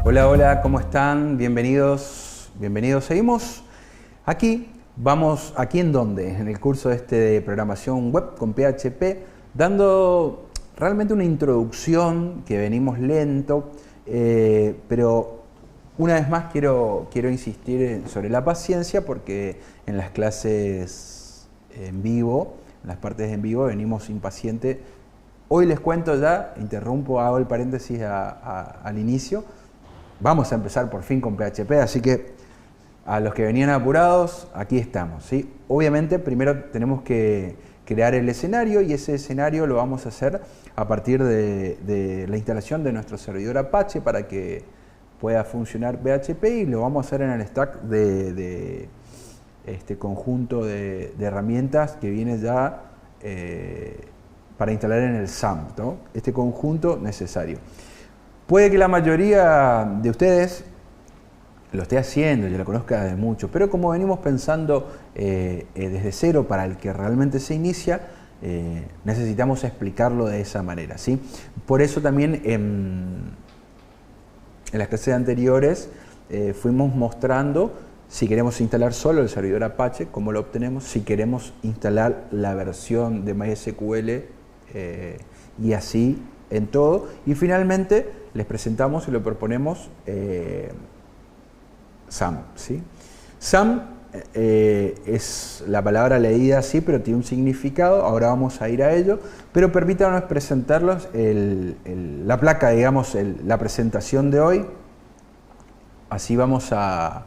Hola, hola, ¿cómo están? Bienvenidos, bienvenidos. Seguimos aquí, vamos, ¿aquí en dónde? En el curso de programación web con PHP, dando realmente una introducción que venimos lento, pero una vez más quiero insistir sobre la paciencia porque en las clases en vivo, en las partes en vivo, venimos impacientes. Hoy les cuento ya, interrumpo, hago el paréntesis al inicio. Vamos a empezar por fin con PHP, así que a los que venían apurados, aquí estamos, ¿sí? Obviamente primero tenemos que crear el escenario y ese escenario lo vamos a hacer a partir de la instalación de nuestro servidor Apache para que pueda funcionar PHP, y lo vamos a hacer en el stack de este conjunto de herramientas que viene ya para instalar en el SAMP, ¿no? Este conjunto necesario. Puede que la mayoría de ustedes lo esté haciendo, yo lo conozca de mucho, pero como venimos pensando desde cero para el que realmente se inicia, necesitamos explicarlo de esa manera, ¿sí? Por eso también en las clases anteriores fuimos mostrando si queremos instalar solo el servidor Apache, cómo lo obtenemos, si queremos instalar la versión de MySQL y así en todo, y finalmente les presentamos y lo proponemos SAMP, ¿sí? SAMP es la palabra leída así, pero tiene un significado, ahora vamos a ir a ello, pero permítanos presentarlos la placa, digamos, la presentación de hoy, así vamos a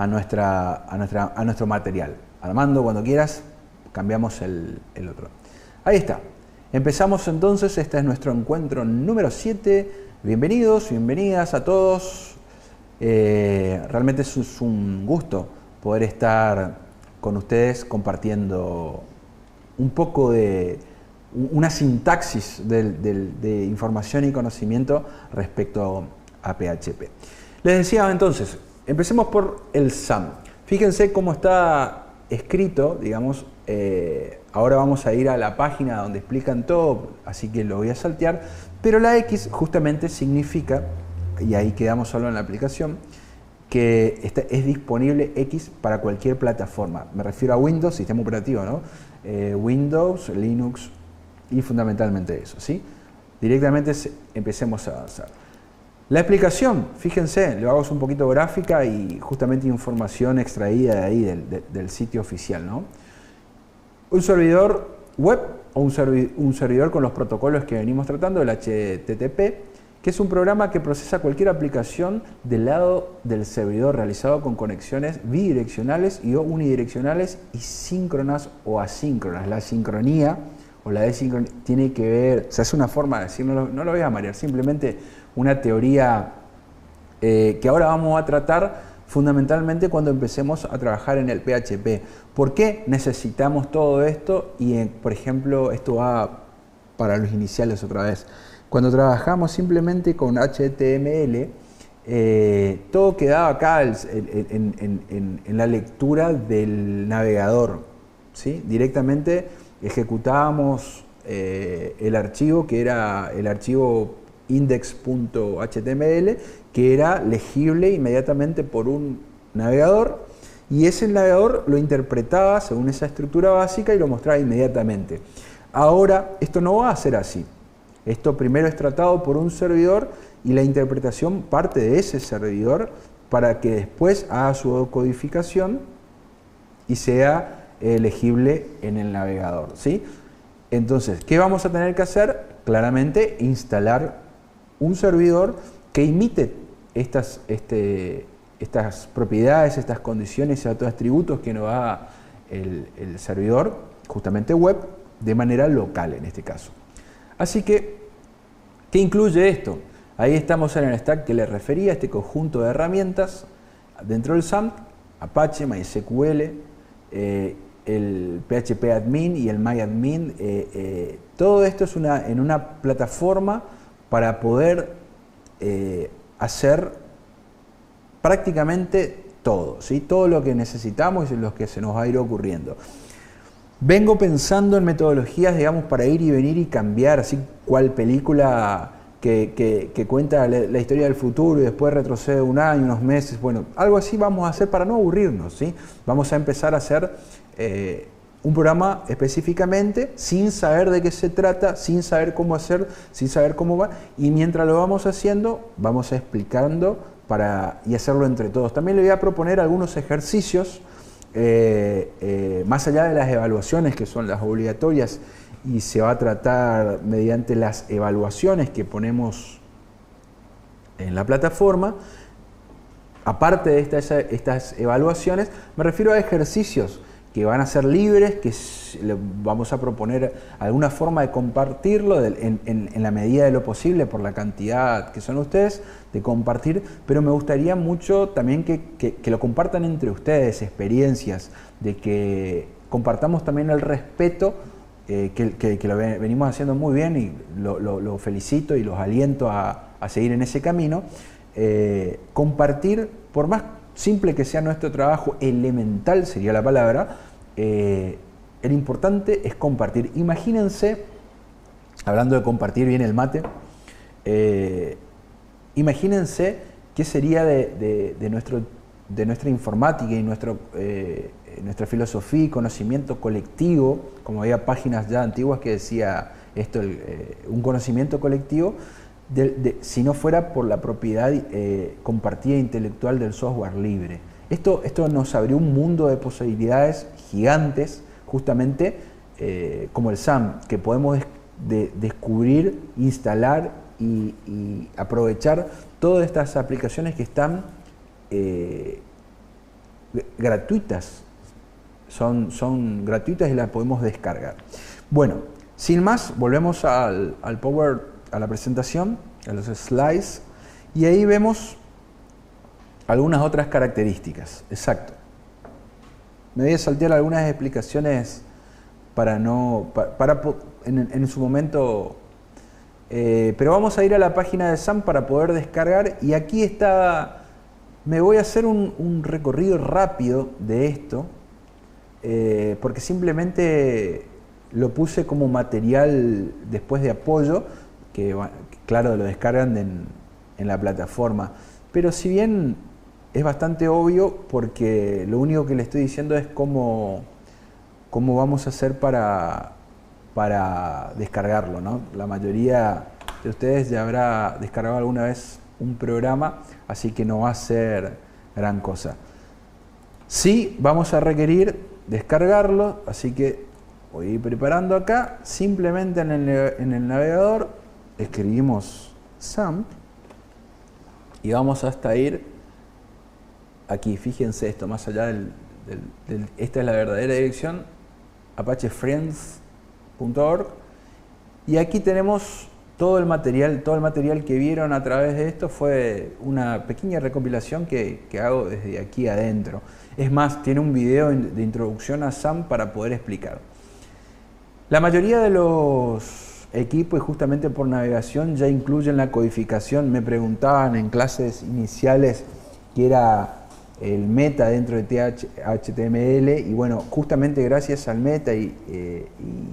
nuestro material. Armando, cuando quieras, cambiamos el otro. Ahí está. Empezamos entonces, este es nuestro encuentro número 7. Bienvenidos, bienvenidas a todos. Realmente es un gusto poder estar con ustedes compartiendo un poco de una sintaxis de información y conocimiento respecto a PHP. Les decía entonces, empecemos por el SAMP. Fíjense cómo está escrito, digamos, ahora vamos a ir a la página donde explican todo, así que lo voy a saltear, pero la X justamente significa, y ahí quedamos solo en la aplicación, que es disponible X para cualquier plataforma. Me refiero a Windows, sistema operativo, ¿no? Windows, Linux y fundamentalmente eso, ¿sí? Directamente empecemos a avanzar. La explicación, fíjense, lo hago un poquito gráfica y justamente información extraída de ahí del sitio oficial, ¿no? Un servidor web o un servidor con los protocolos que venimos tratando, el HTTP, que es un programa que procesa cualquier aplicación del lado del servidor realizado con conexiones bidireccionales y o unidireccionales y síncronas o asíncronas. La sincronía o la desincronía tiene que ver, o sea, es una forma de decirlo, no lo voy a marear, simplemente una teoría que ahora vamos a tratar fundamentalmente cuando empecemos a trabajar en el PHP. ¿Por qué necesitamos todo esto? Y, por ejemplo, esto va para los iniciales otra vez. Cuando trabajamos simplemente con HTML, todo quedaba acá en la lectura del navegador, ¿sí? Directamente ejecutábamos el archivo que era el archivo index.html, que era legible inmediatamente por un navegador, y ese navegador lo interpretaba según esa estructura básica y lo mostraba inmediatamente. Ahora esto no va a ser así. Esto primero es tratado por un servidor y la interpretación parte de ese servidor para que después haga su codificación y sea legible en el navegador, ¿sí? Entonces, ¿qué vamos a tener que hacer? Claramente instalar un servidor que imite estas propiedades, estas condiciones, estos atributos que nos da el servidor, justamente web, de manera local en este caso. Así que, ¿qué incluye esto? Ahí estamos en el stack que les refería, este conjunto de herramientas dentro del SAMP, Apache, MySQL, el PHP admin y el MyAdmin. Todo esto es en una plataforma para poder hacer prácticamente todo, ¿sí? Todo lo que necesitamos y lo que se nos va a ir ocurriendo. Vengo pensando en metodologías, digamos, para ir y venir y cambiar, así cual película que cuenta la historia del futuro y después retrocede un año, unos meses. Bueno, algo así vamos a hacer para no aburrirnos, ¿sí? Vamos a empezar a hacer un programa específicamente sin saber de qué se trata, sin saber cómo hacer, sin saber cómo va, y mientras lo vamos haciendo, vamos explicando y hacerlo entre todos. También le voy a proponer algunos ejercicios, más allá de las evaluaciones que son las obligatorias, y se va a tratar mediante las evaluaciones que ponemos en la plataforma. Aparte de estas evaluaciones, me refiero a ejercicios que van a ser libres, que vamos a proponer alguna forma de compartirlo en la medida de lo posible, por la cantidad que son ustedes, de compartir, pero me gustaría mucho también que lo compartan entre ustedes, experiencias, de que compartamos también el respeto, que lo venimos haciendo muy bien, y lo felicito y los aliento a seguir en ese camino. Compartir, por más simple que sea nuestro trabajo, elemental sería la palabra, el importante es compartir. Imagínense, hablando de compartir bien el mate, imagínense qué sería de nuestra informática y nuestra filosofía y conocimiento colectivo, como había páginas ya antiguas que decía esto, un conocimiento colectivo, si no fuera por la propiedad compartida intelectual del software libre. Esto nos abrió un mundo de posibilidades gigantes, justamente como el SAM, que podemos descubrir, instalar y aprovechar todas estas aplicaciones que están gratuitas. Son gratuitas y las podemos descargar. Bueno, sin más, volvemos al Power, a la presentación, a los slides, y ahí vemos algunas otras características. Exacto. Me voy a saltear algunas explicaciones en su momento, pero vamos a ir a la página de SAM para poder descargar, y aquí está. Me voy a hacer un recorrido rápido de esto, porque simplemente lo puse como material después de apoyo, que claro, lo descargan en la plataforma, pero si bien es bastante obvio, porque lo único que le estoy diciendo es cómo vamos a hacer para descargarlo, ¿no? La mayoría de ustedes ya habrá descargado alguna vez un programa, así que no va a ser gran cosa. Sí, vamos a requerir descargarlo, así que voy a ir preparando acá. Simplemente en el navegador escribimos SAM y vamos hasta ir aquí. Fíjense esto, más allá esta es la verdadera dirección, apachefriends.org, y aquí tenemos todo el material que vieron a través de esto. Fue una pequeña recopilación que hago desde aquí adentro. Es más, tiene un video de introducción a SAM para poder explicar. La mayoría de los equipos, y justamente por navegación, ya incluyen la codificación. Me preguntaban en clases iniciales qué era el meta dentro de HTML, y bueno, justamente gracias al meta y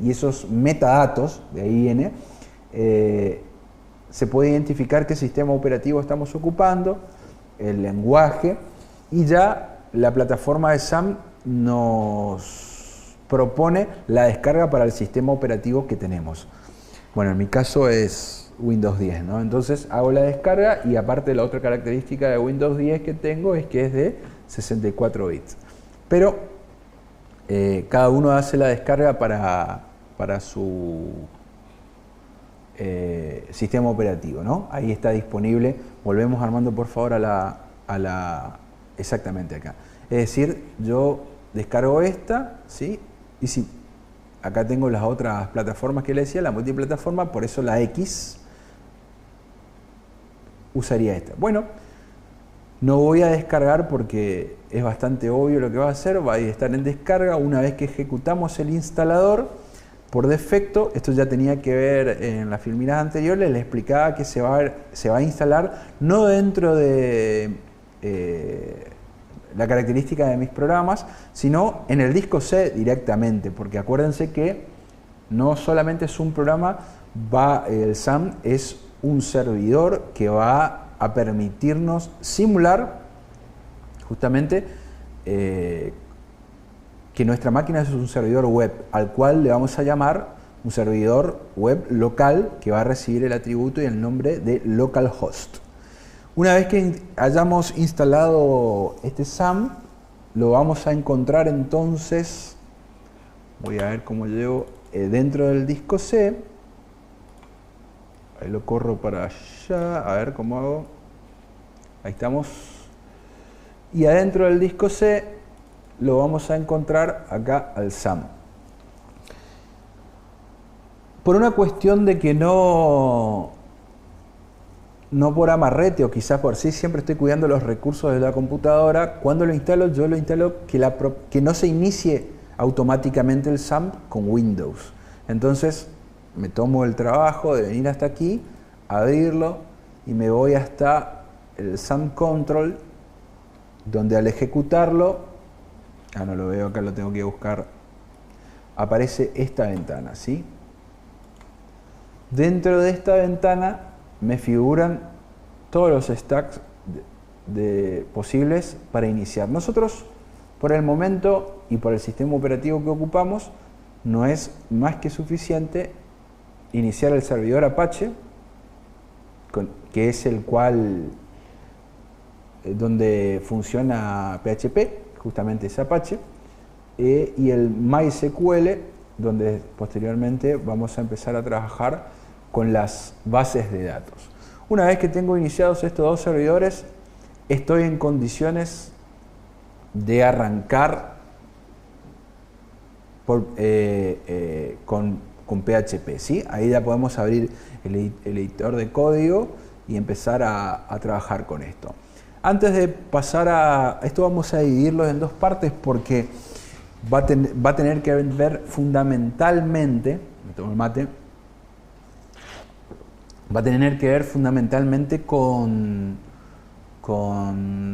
esos metadatos, de ahí viene, se puede identificar qué sistema operativo estamos ocupando, el lenguaje, y ya la plataforma de SAM nos propone la descarga para el sistema operativo que tenemos. Bueno, en mi caso es Windows 10, ¿no? Entonces hago la descarga, y aparte la otra característica de Windows 10 que tengo es que es de 64 bits. Pero cada uno hace la descarga para su sistema operativo, ¿no? Ahí está disponible. Volvemos, Armando, por favor, exactamente acá. Es decir, yo descargo esta, ¿sí? Y si acá tengo las otras plataformas que le decía, la multiplataforma, por eso la X usaría esta. Bueno, no voy a descargar porque es bastante obvio lo que va a hacer. Va a estar en descarga. Una vez que ejecutamos el instalador, por defecto, esto ya tenía que ver en las filminas anteriores, les explicaba que se va a instalar no dentro de la característica de mis programas, sino en el disco C directamente, porque acuérdense que no solamente es un programa, el SAM es un servidor que va a permitirnos simular justamente que nuestra máquina es un servidor web, al cual le vamos a llamar un servidor web local que va a recibir el atributo y el nombre de localhost. Una vez que hayamos instalado este SAM, lo vamos a encontrar entonces, voy a ver cómo llevo, dentro del disco C. Ahí lo corro para allá, a ver cómo hago. Ahí estamos. Y adentro del disco C lo vamos a encontrar acá al SAM. Por una cuestión de que no por amarrete o quizás por sí, siempre estoy cuidando los recursos de la computadora. Cuando lo instalo, yo lo instalo que no se inicie automáticamente el SAM con Windows. Entonces me tomo el trabajo de venir hasta aquí, abrirlo y me voy hasta el SAM Control, donde al ejecutarlo, no lo veo, acá lo tengo que buscar, aparece esta ventana, ¿sí? Dentro de esta ventana me figuran todos los stacks posibles para iniciar. Nosotros, por el momento y por el sistema operativo que ocupamos, no es más que suficiente iniciar el servidor Apache, que es el cual donde funciona PHP, justamente es Apache, y el MySQL, donde posteriormente vamos a empezar a trabajar con las bases de datos. Una vez que tengo iniciados estos dos servidores, estoy en condiciones de arrancar con PHP, ¿sí? Ahí ya podemos abrir el editor de código y empezar a trabajar con esto. Antes de pasar a esto, vamos a dividirlo en dos partes porque va a tener que ver fundamentalmente, me tomo el mate, va a tener que ver fundamentalmente con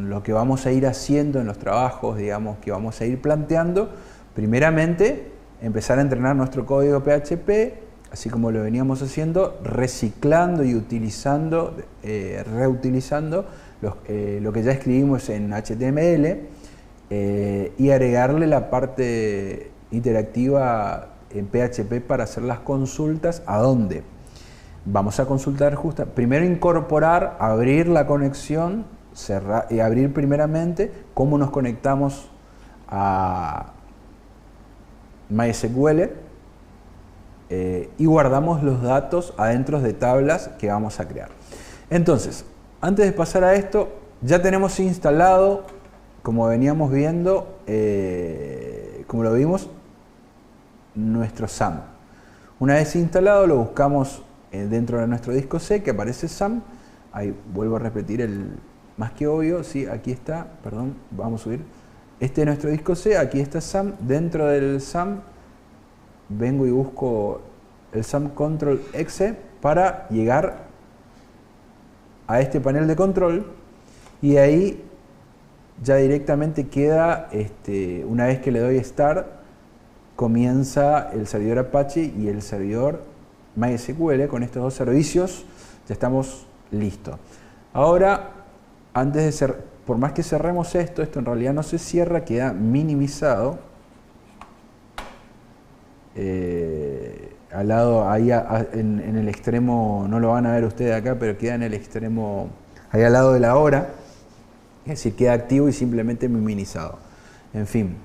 lo que vamos a ir haciendo en los trabajos, digamos, que vamos a ir planteando. Primeramente, empezar a entrenar nuestro código PHP, así como lo veníamos haciendo, reciclando y utilizando, reutilizando lo que ya escribimos en HTML y agregarle la parte interactiva en PHP para hacer las consultas. ¿A dónde? Vamos a consultar primero incorporar, abrir la conexión, cerrar y abrir primeramente cómo nos conectamos a MySQL y guardamos los datos adentro de tablas que vamos a crear. Entonces, antes de pasar a esto, ya tenemos instalado, como veníamos viendo, como lo vimos, nuestro SAM. Una vez instalado, lo buscamos dentro de nuestro disco C, que aparece SAM. Ahí vuelvo a repetir el más que obvio, sí, aquí está, perdón, vamos a subir. Este es nuestro disco C, aquí está SAM. Dentro del SAM vengo y busco el SAM Control Exe para llegar a este panel de control, y ahí ya directamente queda, una vez que le doy Start, comienza el servidor Apache y el servidor MySQL. Con estos dos servicios ya estamos listos. Ahora, antes de cerrar, por más que cerremos esto en realidad no se cierra, queda minimizado. Al lado, ahí en el extremo, no lo van a ver ustedes acá, pero queda en el extremo, ahí al lado de la hora, es decir, queda activo y simplemente minimizado. En fin,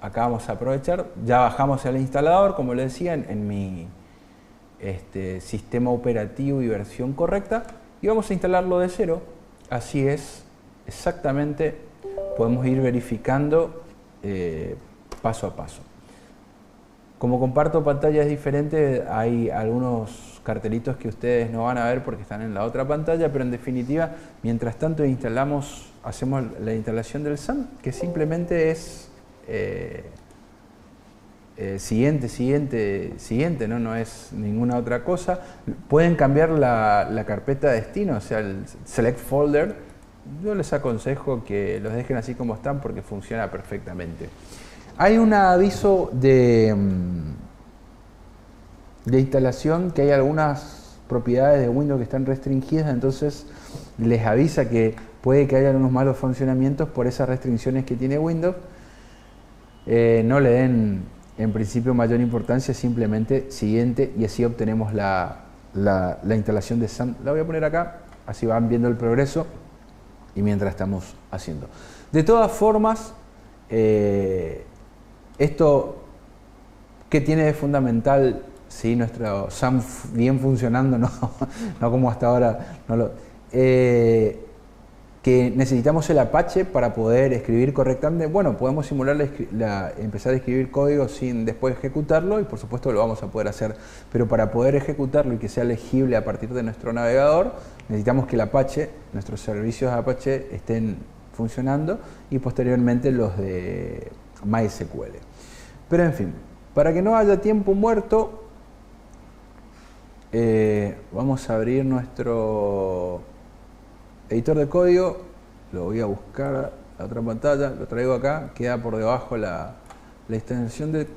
acá vamos a aprovechar, ya bajamos el instalador, como les decía, en mi sistema operativo y versión correcta, y vamos a instalarlo de cero. Así es, exactamente, podemos ir verificando paso a paso. Como comparto pantallas diferentes, hay algunos cartelitos que ustedes no van a ver porque están en la otra pantalla, pero en definitiva, mientras tanto hacemos la instalación del SAM, que simplemente es siguiente, no es ninguna otra cosa. Pueden cambiar la carpeta de destino, o sea, el select folder. Yo les aconsejo que los dejen así como están porque funciona perfectamente. Hay un aviso de de instalación que hay algunas propiedades de Windows que están restringidas, entonces les avisa que puede que haya algunos malos funcionamientos por esas restricciones que tiene Windows. No le den en principio mayor importancia, simplemente siguiente, y así obtenemos la instalación de SAM. La voy a poner acá, así van viendo el progreso y mientras estamos haciendo. De todas formas, esto que tiene de fundamental, ¿sí? Nuestro SAM bien funcionando, no como hasta ahora, que necesitamos el Apache para poder escribir correctamente. Bueno, podemos simular empezar a escribir código sin después ejecutarlo, y por supuesto lo vamos a poder hacer, pero para poder ejecutarlo y que sea legible a partir de nuestro navegador, necesitamos que el Apache, nuestros servicios de Apache estén funcionando, y posteriormente los de MySQL. Pero en fin, para que no haya tiempo muerto, vamos a abrir nuestro editor de código. Lo voy a buscar a la otra pantalla, lo traigo acá, queda por debajo la extensión de...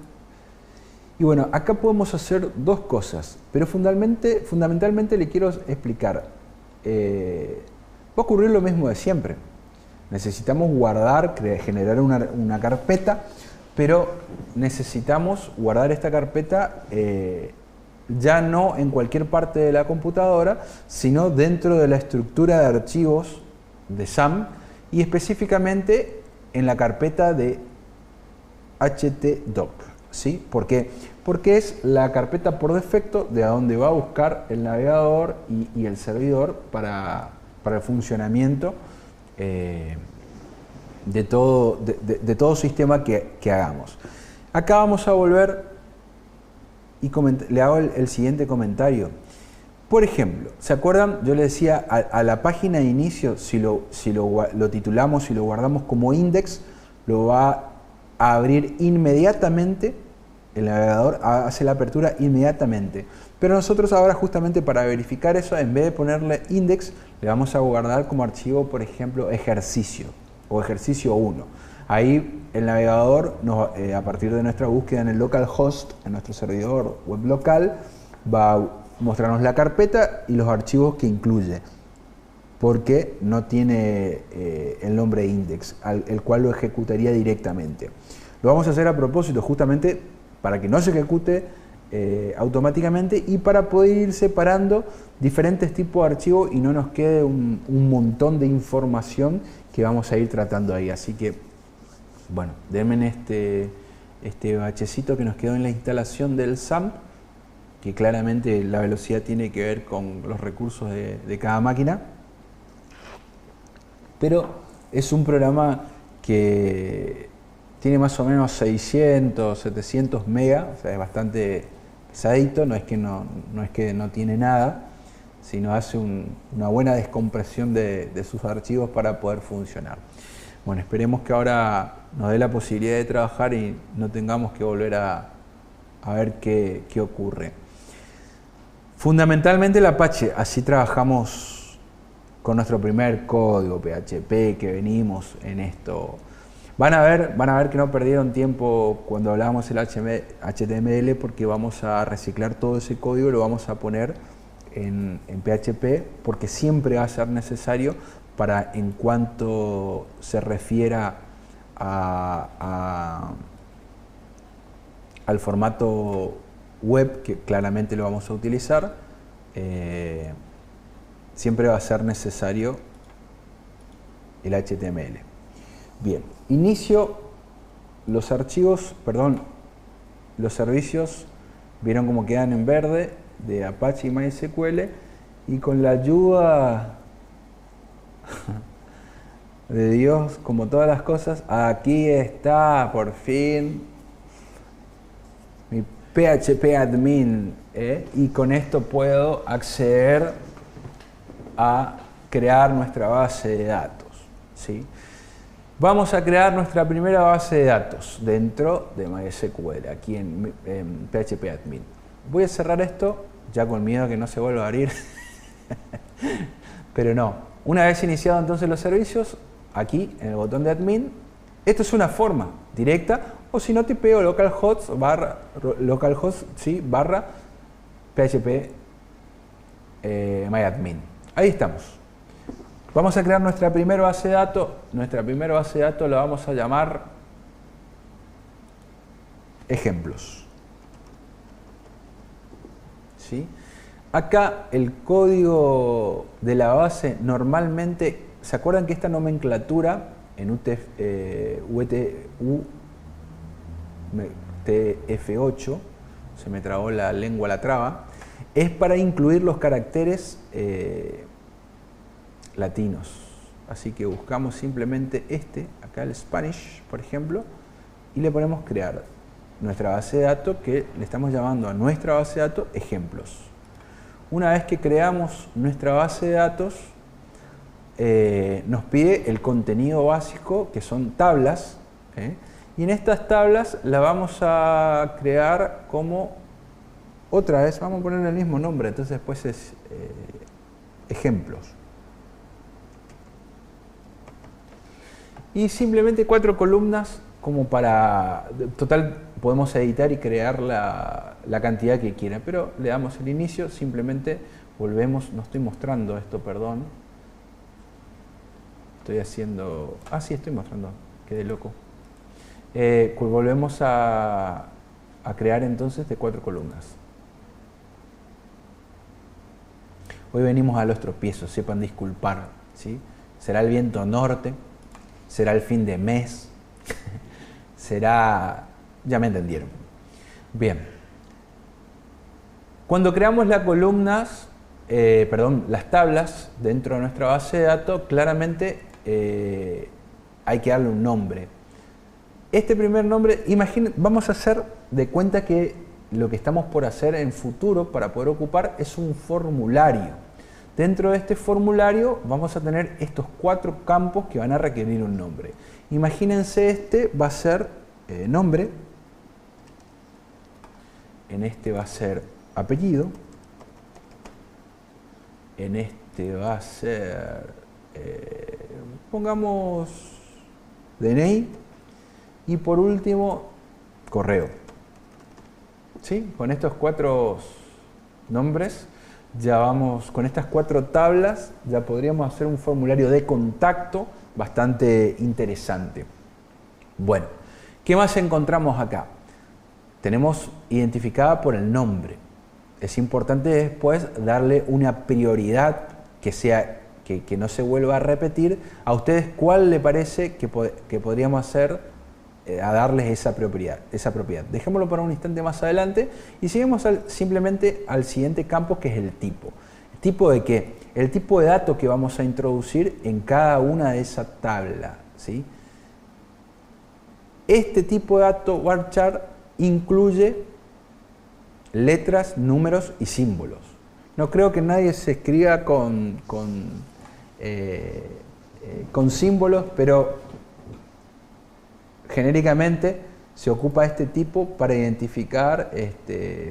Y bueno, acá podemos hacer dos cosas, pero fundamentalmente le quiero explicar. Va a ocurrir lo mismo de siempre. Necesitamos guardar, generar una carpeta, pero necesitamos guardar esta carpeta ya no en cualquier parte de la computadora, sino dentro de la estructura de archivos de SAM, y específicamente en la carpeta de htdoc. ¿Sí? ¿Por qué? Porque es la carpeta por defecto de a donde va a buscar el navegador y el servidor para el funcionamiento de todo sistema que hagamos. Acá vamos a volver y le hago el siguiente comentario. Por ejemplo, ¿se acuerdan? Yo les decía, a la página de inicio, si lo titulamos y lo guardamos como index, lo va a abrir inmediatamente, el navegador hace la apertura inmediatamente. Pero nosotros ahora, justamente para verificar eso, en vez de ponerle index, le vamos a guardar como archivo, por ejemplo, ejercicio o ejercicio 1. Ahí el navegador, a partir de nuestra búsqueda en el localhost, en nuestro servidor web local, va a mostrarnos la carpeta y los archivos que incluye, porque no tiene el nombre de index, el cual lo ejecutaría directamente. Lo vamos a hacer a propósito, justamente para que no se ejecute automáticamente y para poder ir separando diferentes tipos de archivos y no nos quede un montón de información que vamos a ir tratando ahí. Así que, bueno, denme este bachecito que nos quedó en la instalación del SAM, que claramente la velocidad tiene que ver con los recursos de cada máquina, pero es un programa que tiene más o menos 600, 700 megas, o sea, es bastante pesadito, no es que no tiene nada, sino hace una buena descompresión de sus archivos para poder funcionar. Bueno, esperemos que ahora nos dé la posibilidad de trabajar y no tengamos que volver a ver qué ocurre. Fundamentalmente el Apache, así trabajamos con nuestro primer código PHP que venimos en esto. Van a ver que no perdieron tiempo cuando hablábamos el HTML, porque vamos a reciclar todo ese código y lo vamos a poner en PHP, porque siempre va a ser necesario para, en cuanto se refiera al formato web, que claramente lo vamos a utilizar, siempre va a ser necesario el HTML. Bien, inicio los servicios, vieron cómo quedan en verde, de Apache y MySQL, y con la ayuda de Dios, como todas las cosas, aquí está por fin mi PHP admin, y con esto puedo acceder a crear nuestra base de datos, ¿sí? Vamos a crear nuestra primera base de datos dentro de MySQL, aquí en PHP admin. Voy a cerrar esto, ya con miedo a que no se vuelva a abrir, pero no. Una vez iniciado entonces los servicios, aquí en el botón de admin, esto es una forma directa, o si no, te pego localhost, ¿sí? barra PHP MyAdmin. Ahí estamos. Vamos a crear nuestra primera base de datos. Nuestra primera base de datos la vamos a llamar ejemplos. ¿Sí? Acá el código de la base normalmente, ¿se acuerdan que esta nomenclatura en UTF-8, se me trabó la lengua la traba, es para incluir los caracteres latinos? Así que buscamos simplemente acá el Spanish, por ejemplo, y le ponemos crear nuestra base de datos, que le estamos llamando a nuestra base de datos ejemplos. Una vez que creamos nuestra base de datos, nos pide el contenido básico, que son tablas, y en estas tablas la vamos a crear como, otra vez, vamos a poner el mismo nombre, entonces después es ejemplos. Y simplemente 4 columnas, como para, total, podemos editar y crear la cantidad que quiera, pero le damos el inicio, simplemente volvemos, no estoy mostrando esto, perdón. Estoy haciendo, sí, estoy mostrando, quedé loco. Volvemos a crear entonces de 4 columnas. Hoy venimos a los tropiezos, sepan disculpar, ¿sí? Será el viento norte, será el fin de mes, será, ya me entendieron. Bien. Cuando creamos las columnas, las tablas dentro de nuestra base de datos, claramente hay que darle un nombre. Este primer nombre, vamos a hacer de cuenta que lo que estamos por hacer en futuro para poder ocupar es un formulario. Dentro de este formulario vamos a tener estos 4 campos que van a requerir un nombre. Imagínense, este va a ser nombre, en este va a ser apellido, en este va a ser, pongamos DNI, y por último correo. ¿Sí? Con estos 4 nombres ya vamos, con estas 4 tablas ya podríamos hacer un formulario de contacto bastante interesante. Bueno, ¿qué más encontramos acá? Tenemos identificada por el nombre. Es importante después darle una prioridad que no se vuelva a repetir. ¿A ustedes cuál le parece que podríamos hacer a darles esa propiedad? Dejémoslo para un instante más adelante y seguimos simplemente al siguiente campo, que es el tipo. ¿El tipo de qué? El tipo de datos que vamos a introducir en cada una de esas tablas, ¿sí? Este tipo de dato varchar incluye letras, números y símbolos. No creo que nadie se escriba con símbolos, pero genéricamente se ocupa este tipo para identificar,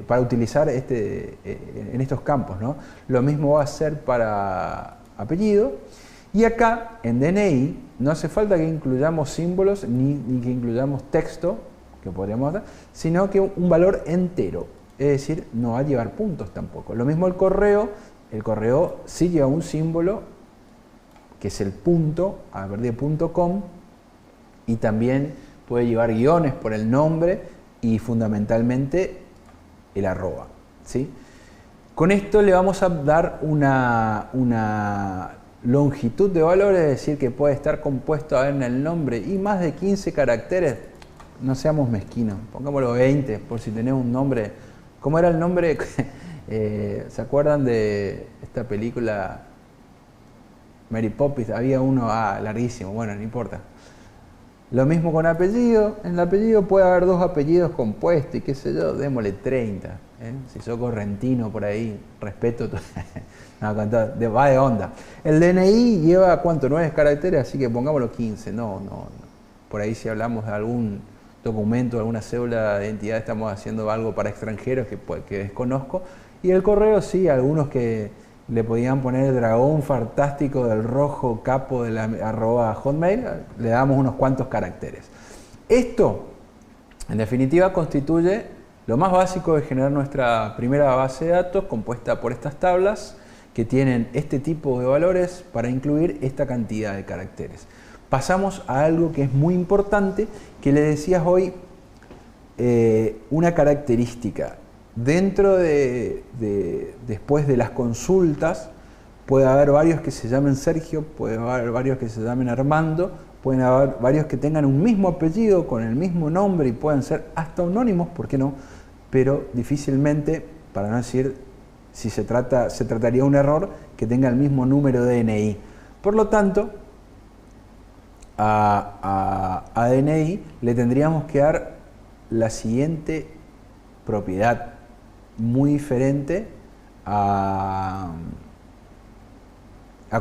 para utilizar en estos campos, ¿no? Lo mismo va a ser para apellido. Y acá, en DNI, no hace falta que incluyamos símbolos ni que incluyamos texto, que podríamos dar, sino que un valor entero. Es decir, no va a llevar puntos tampoco. Lo mismo el correo sí lleva un símbolo, que es el punto, a ver, de .com, y también puede llevar guiones por el nombre y fundamentalmente el arroba, ¿sí? Con esto le vamos a dar una longitud de valores, es decir, que puede estar compuesto en el nombre y más de 15 caracteres. No seamos mezquinos, pongámoslo 20 por si tenés un nombre. ¿Cómo era el nombre? ¿Se acuerdan de esta película Mary Poppins? Había uno larguísimo, bueno, no importa. Lo mismo con apellido. En el apellido puede haber 2 apellidos compuestos y qué sé yo, démosle 30. Si sos correntino por ahí, respeto. No, va de onda. El DNI lleva, ¿cuánto? 9 caracteres, así que pongámoslo 15. No. Por ahí si hablamos de algún documento, alguna cédula de identidad, estamos haciendo algo para extranjeros que desconozco. Y el correo sí, algunos que le podían poner el dragón fantástico del rojo capo de la @hotmail, le damos unos cuantos caracteres. Esto, en definitiva, constituye Lo más básico es generar nuestra primera base de datos compuesta por estas tablas que tienen este tipo de valores para incluir esta cantidad de caracteres. Pasamos a algo que es muy importante, que le decías hoy, una característica. Dentro después de las consultas, puede haber varios que se llamen Sergio, puede haber varios que se llamen Armando, pueden haber varios que tengan un mismo apellido con el mismo nombre y puedan ser hasta anónimos, ¿por qué no? Pero difícilmente, para no decir si se trataría de un error, que tenga el mismo número de DNI. Por lo tanto, a DNI le tendríamos que dar la siguiente propiedad, muy diferente a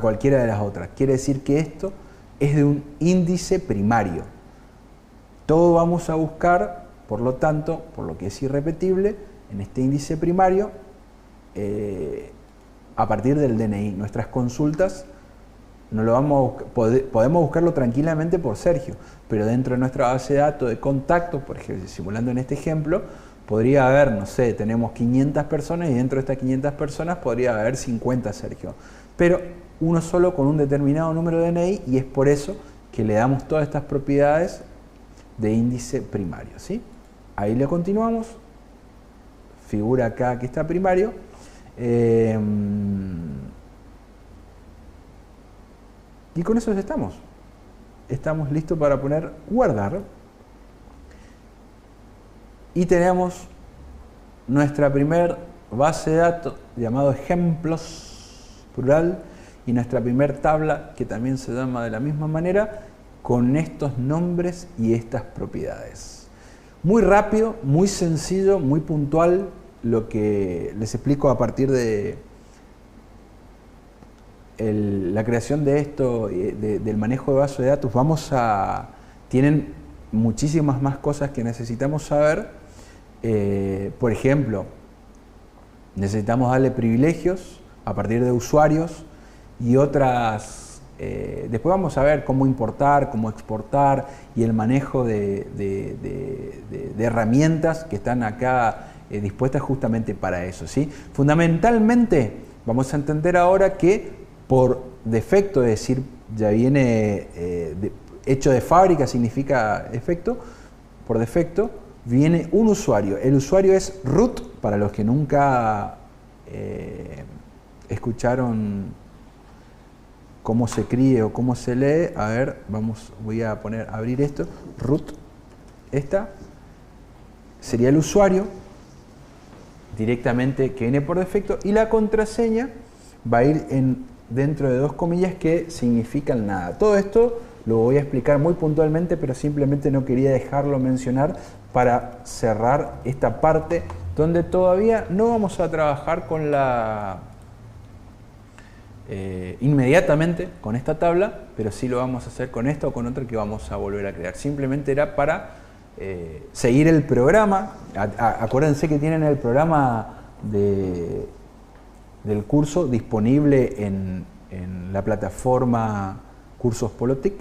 cualquiera de las otras. Quiere decir que esto es de un índice primario. Todo vamos a buscar, por lo tanto, por lo que es irrepetible, en este índice primario, a partir del DNI. Nuestras consultas no lo podemos buscarlo tranquilamente por Sergio, pero dentro de nuestra base de datos de contactos, por ejemplo, simulando en este ejemplo, podría haber, no sé, tenemos 500 personas y dentro de estas 500 personas podría haber 50 Sergio. Pero uno solo con un determinado número de DNI, y es por eso que le damos todas estas propiedades de índice primario, ¿sí? Ahí le continuamos. Figura acá que está primario. Y con eso estamos. Estamos listos para poner guardar. Y tenemos nuestra primer base de datos llamado ejemplos, plural, y nuestra primer tabla que también se llama de la misma manera, con estos nombres y estas propiedades. Muy rápido, muy sencillo, muy puntual lo que les explico a partir de la creación de esto, del manejo de base de datos. Tienen muchísimas más cosas que necesitamos saber. Por ejemplo, necesitamos darle privilegios a partir de usuarios y otras. Después vamos a ver cómo importar, cómo exportar y el manejo de herramientas que están acá dispuestas justamente para eso, ¿sí? Fundamentalmente vamos a entender ahora que por defecto, es decir, ya viene hecho de fábrica, significa efecto, por defecto viene un usuario. El usuario es root, para los que nunca escucharon cómo se escribe o cómo se lee. A ver, voy a abrir esto. Root, esta sería el usuario directamente que viene por defecto, y la contraseña va a ir dentro de dos comillas que significan nada. Todo esto lo voy a explicar muy puntualmente, pero simplemente no quería dejarlo mencionar para cerrar esta parte donde todavía no vamos a trabajar con inmediatamente con esta tabla, pero sí lo vamos a hacer con esta o con otra que vamos a volver a crear. Simplemente era para seguir el programa. Acuérdense que tienen el programa del curso disponible en la plataforma Cursos Polotic,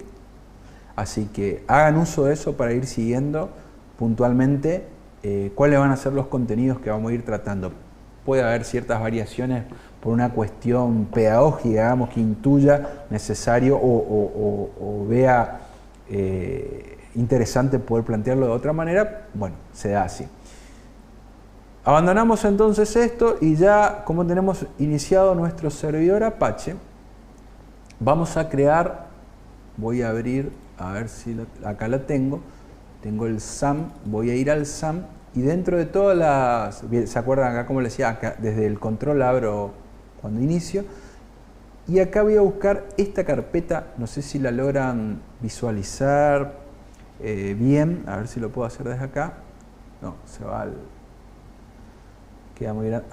así que hagan uso de eso para ir siguiendo puntualmente cuáles van a ser los contenidos que vamos a ir tratando. Puede haber ciertas variaciones por una cuestión pedagógica, digamos, que intuya necesario o vea interesante poder plantearlo de otra manera. Bueno, se da así. Abandonamos entonces esto y ya, como tenemos iniciado nuestro servidor Apache, vamos a crear, voy a abrir, a ver si acá la tengo el SAM, voy a ir al SAM y dentro de todas las, ¿se acuerdan acá como les decía? Acá, desde el control abro cuando inicio y acá voy a buscar esta carpeta, no sé si la logran visualizar bien, a ver si lo puedo hacer desde acá. No, se va al... queda muy grande.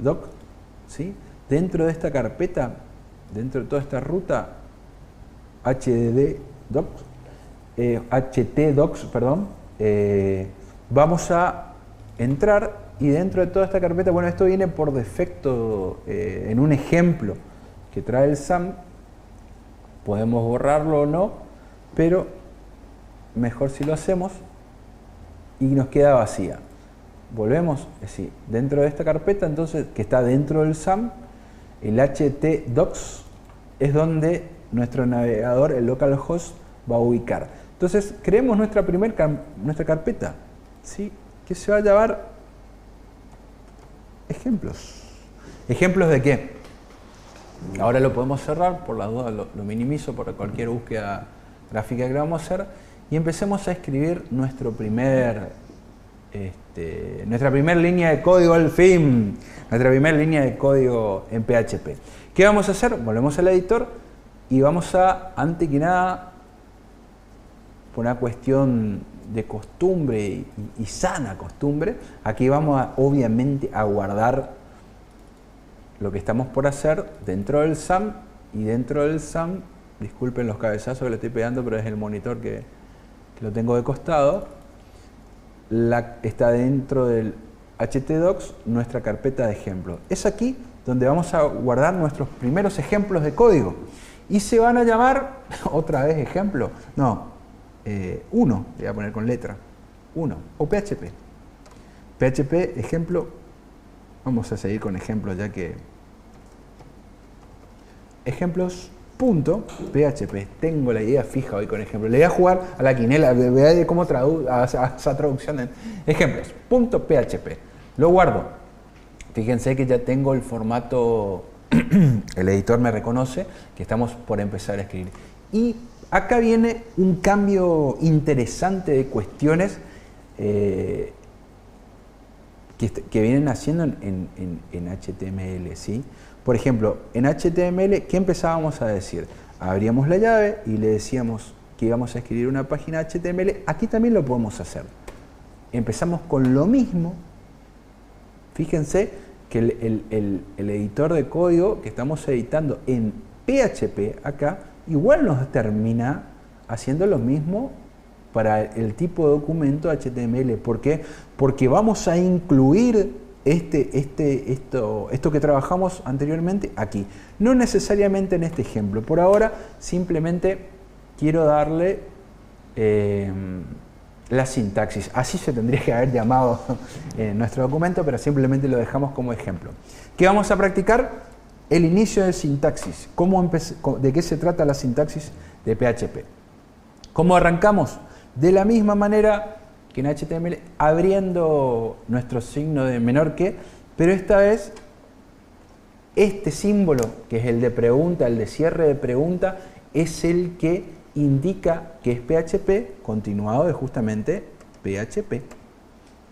htdoc, ¿sí? Dentro de esta carpeta, dentro de toda esta ruta, htdocs, perdón, vamos a entrar y dentro de toda esta carpeta, bueno, esto viene por defecto en un ejemplo que trae el SAM, podemos borrarlo o no, pero mejor si lo hacemos. y nos queda vacía. Volvemos, es decir, dentro de esta carpeta, entonces, que está dentro del SAM, el htdocs es donde nuestro navegador, el localhost, va a ubicar. Entonces, creemos nuestra carpeta, ¿sí? Que se va a llamar ejemplos. ¿Ejemplos de qué? Ahora lo podemos cerrar, por la duda lo minimizo por cualquier búsqueda gráfica que vamos a hacer, y empecemos a escribir nuestra primera línea de código al fin, nuestra primera línea de código en PHP. ¿Qué vamos a hacer? Volvemos al editor y vamos a, antes que nada, por una cuestión de costumbre y sana costumbre, aquí vamos a, obviamente, a guardar lo que estamos por hacer dentro del SAM, y dentro del SAM, disculpen los cabezazos que le estoy pegando, pero es el monitor que lo tengo de costado, está dentro del htdocs nuestra carpeta de ejemplos. Es aquí donde vamos a guardar nuestros primeros ejemplos de código, y se van a llamar, otra vez ejemplo, no, 1, le voy a poner con letra, 1, o PHP. PHP, ejemplo, vamos a seguir con ejemplos ya que... Ejemplos.php. Tengo la idea fija hoy con ejemplos. Le voy a jugar a la quinela, de cómo a esa traducción en ejemplos.php. Lo guardo. Fíjense que ya tengo el formato, el editor me reconoce que estamos por empezar a escribir. Y acá viene un cambio interesante de cuestiones que vienen haciendo en HTML, ¿sí? Por ejemplo, en HTML, ¿qué empezábamos a decir? Abríamos la llave y le decíamos que íbamos a escribir una página HTML. Aquí también lo podemos hacer. Empezamos con lo mismo. Fíjense que el editor de código que estamos editando en PHP acá, igual nos termina haciendo lo mismo para el tipo de documento HTML. ¿Por qué? Porque vamos a incluir esto que trabajamos anteriormente aquí. No necesariamente en este ejemplo. Por ahora simplemente quiero darle la sintaxis. Así se tendría que haber llamado nuestro documento, pero simplemente lo dejamos como ejemplo. ¿Qué vamos a practicar? El inicio de sintaxis. ¿De qué se trata la sintaxis de PHP? ¿Cómo arrancamos? De la misma manera que en HTML, abriendo nuestro signo de menor que, pero esta vez este símbolo, que es el de pregunta, el de cierre de pregunta, es el que indica que es PHP continuado de justamente PHP.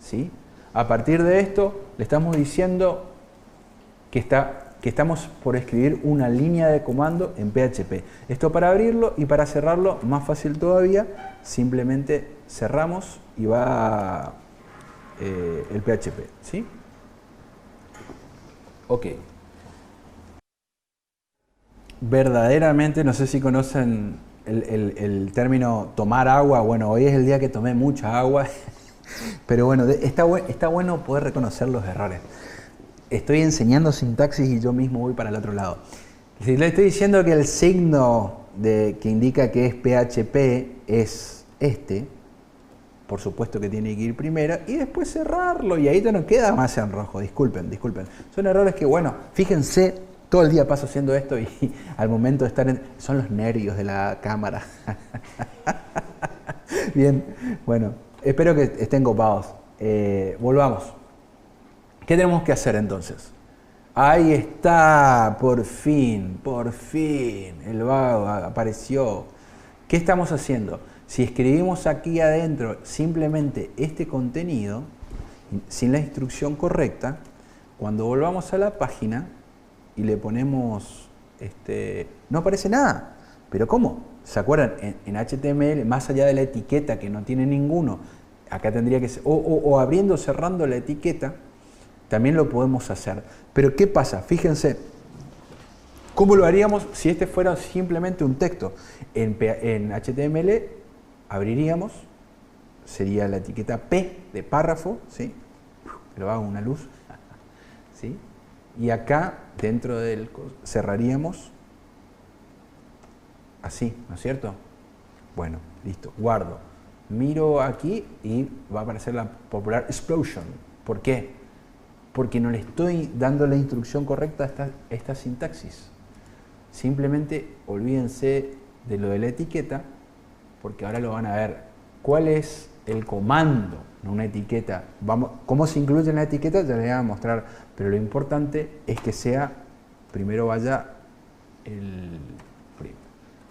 ¿Sí? A partir de esto le estamos diciendo que estamos por escribir una línea de comando en PHP. Esto para abrirlo, y para cerrarlo, más fácil todavía, simplemente cerramos y va el PHP. ¿Sí? Ok. Verdaderamente, no sé si conocen el término tomar agua. Bueno, hoy es el día que tomé mucha agua, pero bueno, está bueno poder reconocer los errores. Estoy enseñando sintaxis y yo mismo voy para el otro lado. Si le estoy diciendo que el signo que indica que es PHP es este, por supuesto que tiene que ir primero y después cerrarlo, y ahí ya no queda más en rojo. Disculpen. Son errores que, bueno, fíjense, todo el día paso haciendo esto y al momento de estar son los nervios de la cámara. Bien, bueno, espero que estén copados. Volvamos. ¿Qué tenemos que hacer entonces? Ahí está, por fin, el vago apareció. ¿Qué estamos haciendo? Si escribimos aquí adentro simplemente este contenido, sin la instrucción correcta, cuando volvamos a la página y le ponemos, no aparece nada. ¿Pero cómo? ¿Se acuerdan? En HTML, más allá de la etiqueta que no tiene ninguno, acá tendría que ser, o abriendo o cerrando la etiqueta, también lo podemos hacer. Pero ¿qué pasa? Fíjense, ¿cómo lo haríamos si este fuera simplemente un texto? En HTML abriríamos, sería la etiqueta P de párrafo, ¿sí? Lo hago una luz, ¿sí? Y acá dentro del cerraríamos así, ¿no es cierto? Bueno, listo, guardo. miro aquí y va a aparecer la popular explosion. ¿Por qué? Porque no le estoy dando la instrucción correcta a esta sintaxis. Simplemente olvídense de lo de la etiqueta, porque ahora lo van a ver. ¿Cuál es el comando en una etiqueta? ¿Cómo se incluye en la etiqueta? Ya les voy a mostrar, pero lo importante es que sea, primero vaya el print.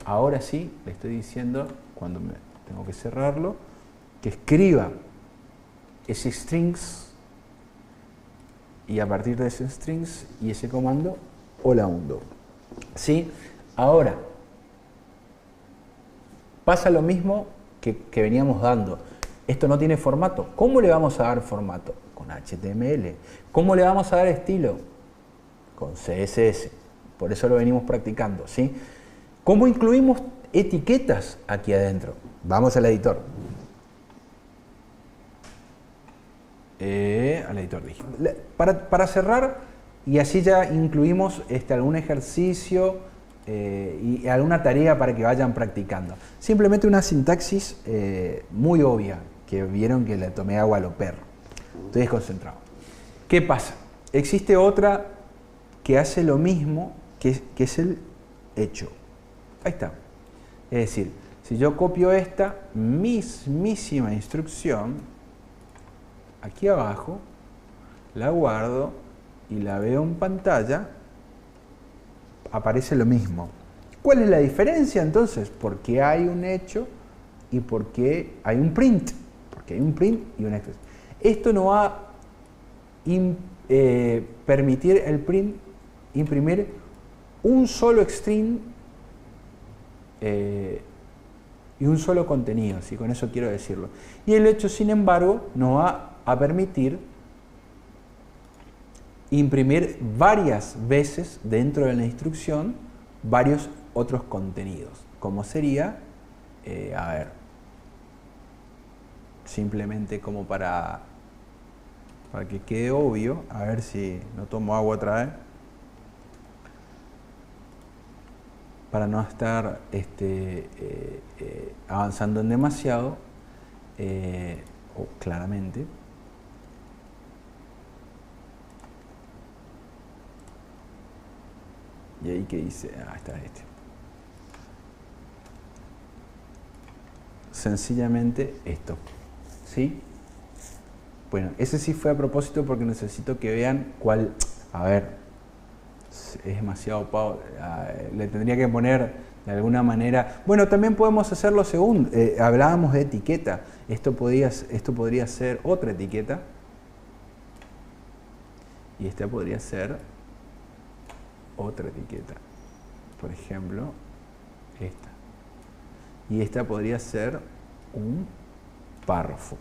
Ahora sí, le estoy diciendo, cuando tengo que cerrarlo, que escriba ese strings, y a partir de ese strings y ese comando, hola mundo. ¿Sí? Ahora, pasa lo mismo que veníamos dando. Esto no tiene formato. ¿Cómo le vamos a dar formato? Con HTML. ¿Cómo le vamos a dar estilo? Con CSS. Por eso lo venimos practicando, ¿sí? ¿Cómo incluimos etiquetas aquí adentro? Vamos al editor. Al editor digital. Para cerrar, y así ya incluimos algún ejercicio y alguna tarea para que vayan practicando. Simplemente una sintaxis muy obvia, que vieron que le tomé agua a lo perro. Estoy desconcentrado. ¿Qué pasa? Existe otra que hace lo mismo, que es el hecho. Ahí está. Es decir, si yo copio esta mismísima instrucción, aquí abajo, la guardo y la veo en pantalla, aparece lo mismo. ¿Cuál es la diferencia entonces? ¿Por qué hay un hecho y por qué hay un print? Porque hay un print y un express. Esto no va a permitir el print imprimir un solo string y un solo contenido, ¿sí? Con eso quiero decirlo. Y el hecho, sin embargo, nos va a permitir imprimir varias veces dentro de la instrucción varios otros contenidos, como sería, a ver, simplemente como para que quede obvio, a ver si no tomo agua otra vez, para no estar avanzando en demasiado, o claramente. Y ahí que dice, está este. Sencillamente esto, ¿sí? Bueno, ese sí fue a propósito porque necesito que vean cuál, a ver, es demasiado pavo, le tendría que poner de alguna manera, bueno, también podemos hacerlo según, hablábamos de etiqueta, esto podría ser otra etiqueta, y esta podría ser otra etiqueta, por ejemplo, esta. Y esta podría ser un párrafo.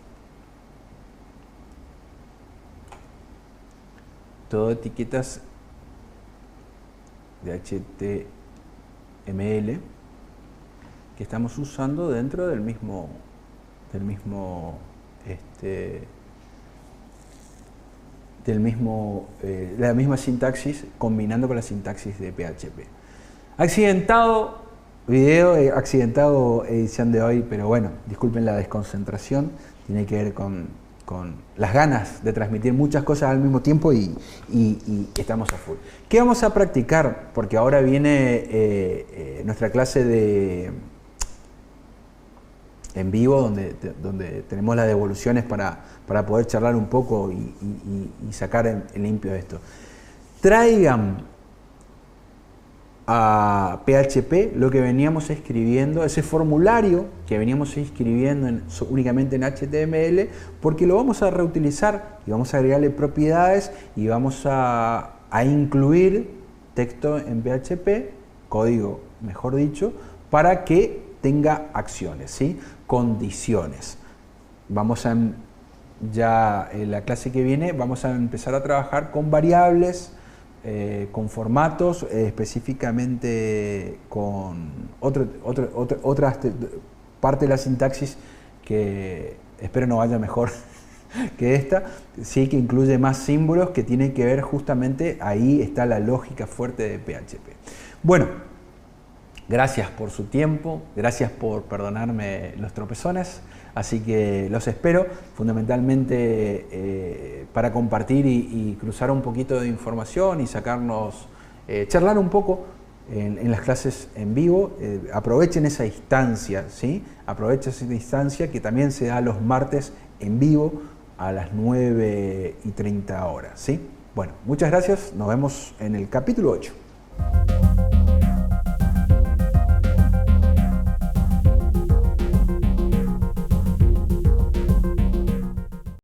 Todo etiquetas de HTML que estamos usando dentro de la misma sintaxis, combinando con la sintaxis de PHP. Accidentado video, accidentado edición de hoy, pero bueno, disculpen la desconcentración, tiene que ver con las ganas de transmitir muchas cosas al mismo tiempo y estamos a full. ¿Qué vamos a practicar? Porque ahora viene nuestra clase en vivo, donde tenemos las devoluciones para poder charlar un poco y sacar en limpio esto. Traigan a PHP lo que veníamos escribiendo, ese formulario que veníamos escribiendo únicamente en HTML, porque lo vamos a reutilizar y vamos a agregarle propiedades y vamos a incluir texto en PHP, código mejor dicho, para que tenga acciones, ¿sí? Condiciones. Ya en la clase que viene vamos a empezar a trabajar con variables, con formatos, específicamente con otra parte de la sintaxis que espero no vaya mejor que esta, sí, que incluye más símbolos, que tiene que ver justamente, ahí está la lógica fuerte de PHP. Bueno, Gracias por su tiempo, gracias por perdonarme los tropezones, así que los espero fundamentalmente para compartir y cruzar un poquito de información y sacarnos, charlar un poco en las clases en vivo. Aprovechen esa instancia, ¿sí? Aprovechen esa instancia que también se da los martes en vivo a las 9:30 horas, ¿sí? Bueno, muchas gracias, nos vemos en el capítulo 8.